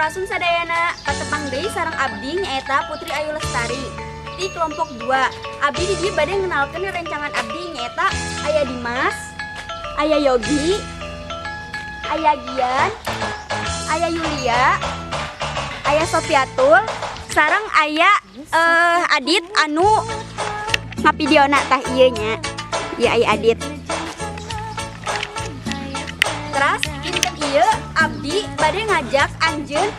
Sampurasun sadayana katepang deui sareng abdi nyaeta Putri Ayu Lestari. Di kelompok 2, abdi di dieu bade ngenalkeun rencangan abdi nyaeta aya Dimas, aya Yogi, aya Gian, aya Yulia, aya Sofiatul, sareng aya Adit anu ngapidiona tah ieu nya. Ieu aya Adit. Teras dinten ieu abdi bade ngajak anjeun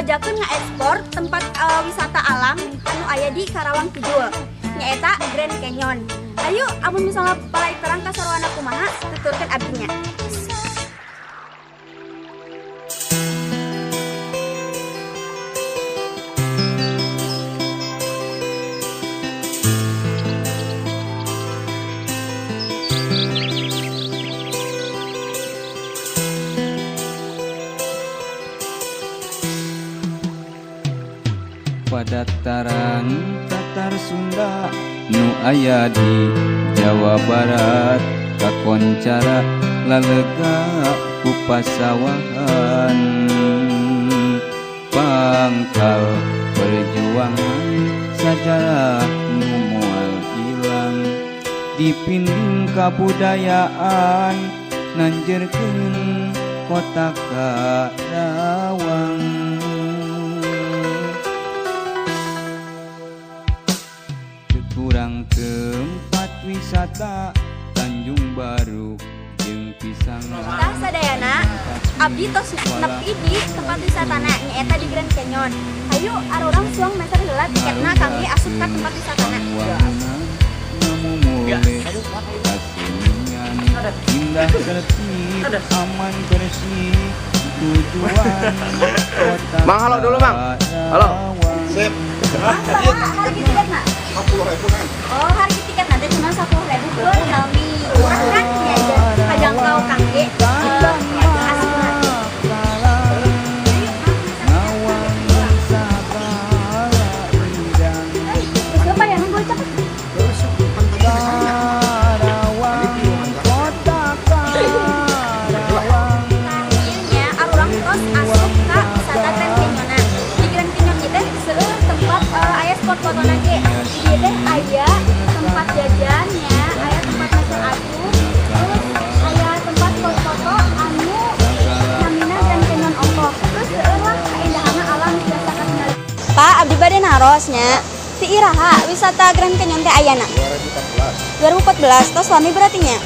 jakeun ngaekspor tempat wisata alam anu aya di Karawang Kidul nyaeta Grand Canyon. Ayo amun misalnya palai terang ka sarwana kumaha tuturkeun abdinya. Padataran Tatar Sunda nu aya di Jawa Barat kakoncara lalega ku pasawahan pangkal perjuangan sajarah nu moal ilang dipinding kabudayaan nanjerkeun kota Karawang. Kurang tempat wisata Tanjung Baru jeung Pisang. Tah sadayana abdi tos nepi di tempat wisatana nyaeta di Grand Canyon. Hayu arurang suang meser heula tiketna kangge asup ka tempat wisatana. Indah tertib, aman bersih, tujuan kota. Mang, halo dulu, Mang. Halo. Sip. Harga tiketna? 50.000 kan? Oh, harga tiket nanti cuma 10.000 per jalmi. Murah kan? Ya, kajangkau kangge. Foto lagi, dia teh aya tempat jajannya, aya tempat makan aduh, terus aya tempat foto-foto anu namina dan Canyon Okoh, terus lah keindahan alam biasa kasih. Pak, abdi bade narosnya, ti iraha wisata Grand Canyon teh ayana? 2014, tos suami berarti nya.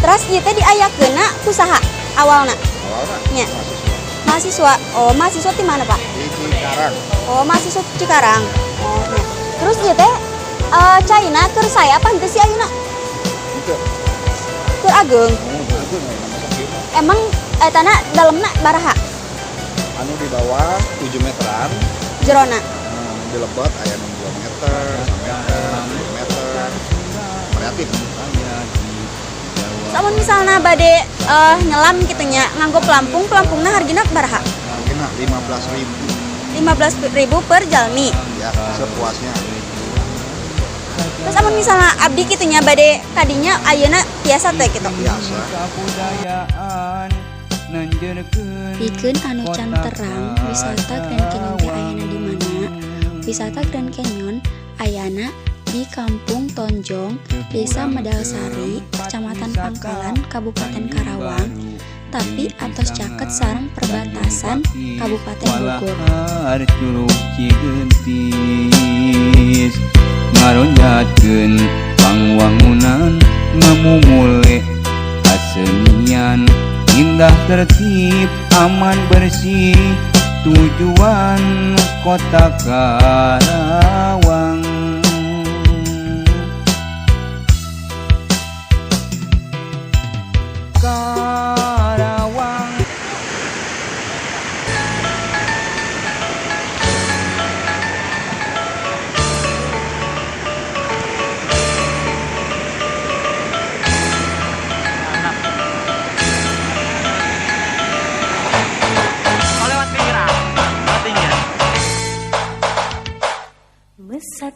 Terus ieu teh diayakeunna kusaha awalna? Nya. Mahasiswa. Oh, mahasiswa di mana, Pak? Di Cikarang. Oh, mahasiswa Cikarang. Oh, ya. Terus ieu teh caina keur saya apa henteu sih ayeuna? Henteu. Keur Ageung. Emang etana dalemna baraha? Anu di bawah 7 meteran. Jerona. Di lebat aya 2 meter, 1 meter. Variatif. Samun misalnya bade nyelam gitu nya nganggo pelampungna hargina baraha? Hargina 15.000. 15.000 per jalmi. Ya, sepuasnya. Terus amun misalnya abdi kitu nya bade kadinya ayeuna biasa teh gitu. Biasa. Pikeun anu can terang wisata Grand Canyon teh ayana di mana? Wisata Grand Canyon ayana di Kampung Tonjong, Desa Medalsari, Kecamatan Pangkalan, Kabupaten Karawang, tapi atos caket sareng perbatasan Kabupaten Bogor. Ngaronjatkeun pangwangunan ngamumule asenian indah tertib aman bersih tujuan kota Karawang. Karawang. Mesat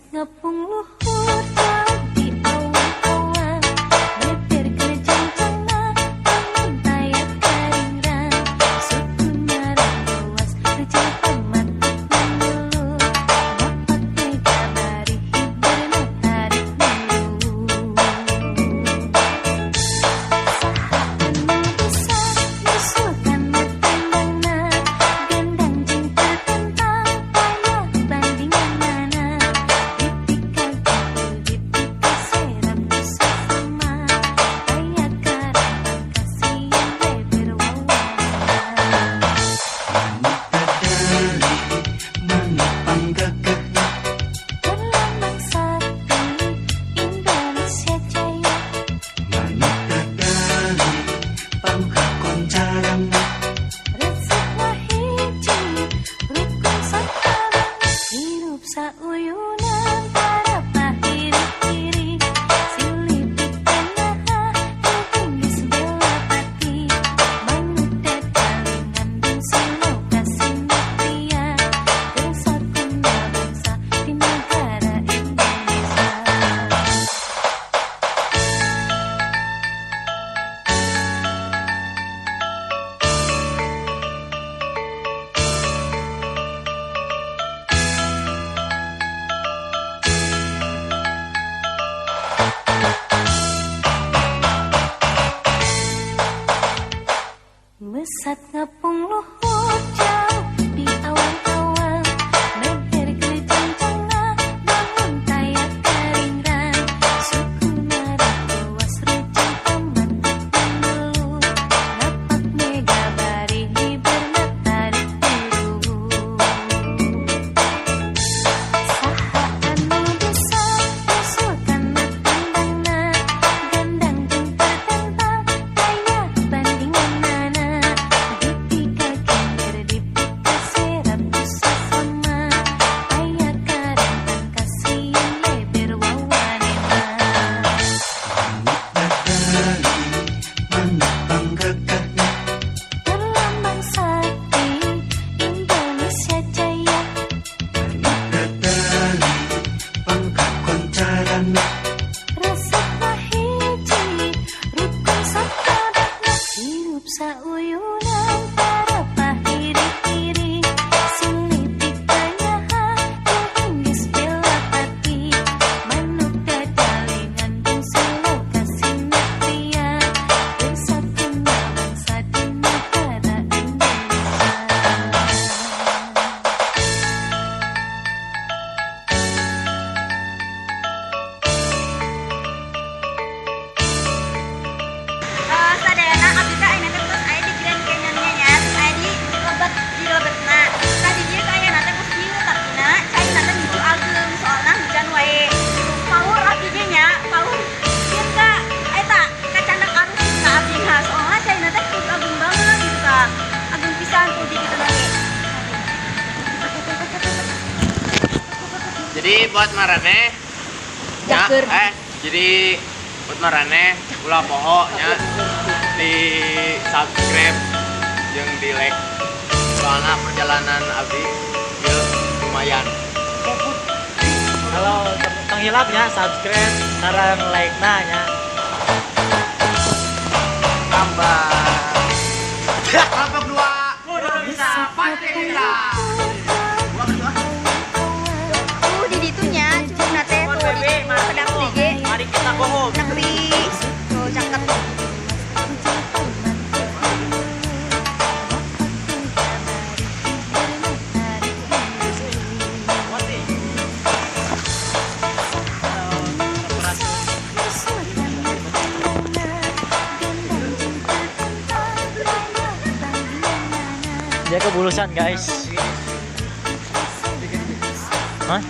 Resep mahiji rukun sakabehna hirup sauyunan para pahiri-hiri silitik panyaha geus bela pati manuk dadalingan bungsu lokasi pria bersatunya bangsa di negara Indonesia. Sadayana abdi teh ayeuna teh terus aya di Grand Canyon-nya nya, terus aya di lebetna. Tadi dia ka ayeuna teh geus dieu tarina, caina teh minggu ageung soalna hujan wae. Paur abdi ge nya, paur sieun ka eta kacandak arus ka abdi mah soalna caina teh kudu ageung banget gitu ka. Ageung pisan kudu gitu nanti. Jadi buat marane ya, jadi buat marane ulah poho nya di subscribe jeung di like soalna perjalanan abdi ieu lumayan. Kalau penghilap ya subscribe sareng like nya. Tambah kelompok 2 kudu bisa pasti bisa. Di ditunya cuma teh tuh di pedang ge. Mari kita go home. Negeri tuh cakep. Dia kebulusan guys. Hah?